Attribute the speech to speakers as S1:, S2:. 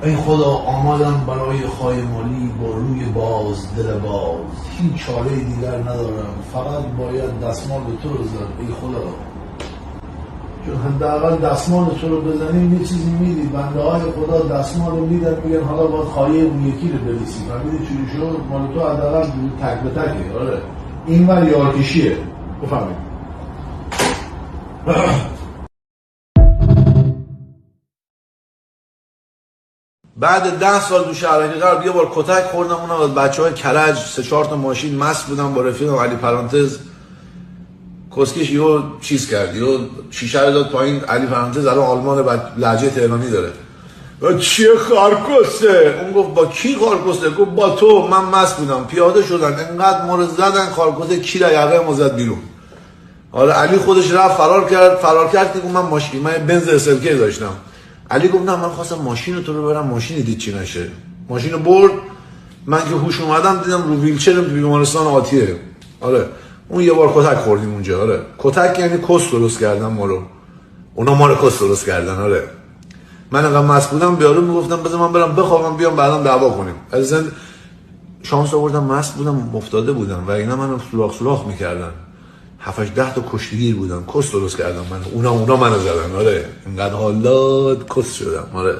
S1: ای خدا آمدم برای خایمالی با روی باز دل باز، هیچ چاره دیگر ندارم فقط باید دستمال تو رو زد ای خدا. چون حداقل دستمال تو رو بزنیم یه چیزی میدی، بنده های خدا دستمال رو میدن میگن حالا باید خایه اون یکی رو بریسی. فهمیدی چوری شد؟ مال تو حداقل تک به تکه. آره این ور یارکشیه. بفهمید بعد 10 سال تو شهرک غرب یه بار کتک خوردم، اونم از بچهای کرج، 3-4 تا ماشین مست بودم با رفیقم علی پرانتز. کسکش یهو چیز کرد، یهو شیشه رو داد پایین. علی پرانتز الان آلمان بعد لهجه تهرانی داره. چیه خارکسته؟ اون گفت با کی خارکسته؟ گفت با تو. من مست بودم، پیاده شدن انقدر ما رو زدن خارکسته کی را یقه ما زد بیرون. حالا علی خودش رفت فرار کرد که من ماشین، من بنز اسلکی داشتم. علی گفت نه من خواستم ماشین تو رو برم، ماشین دید چی نشه. ماشین رو برد، من که هوش اومدم دیدم رو ویلچرم تو بیمارستان آتیه. آره اون یه بار کتک خوردیم اونجا. آره کتک یعنی کس درست کردن ما رو، اونا ما رو کس درست کردن. آره من انقدر مست بودم بیارو میگفتم بذار من برم بخوابم بیام بعدم دعوا کنیم. از شانس آوردم مست بودم افتاده بودم و اینا منو سوراخ میکردن. 7-10 تا کشتگیر بودن، کس درست کردم من، اونا منو زدن. آره اینقدر حالات کس شدم. آره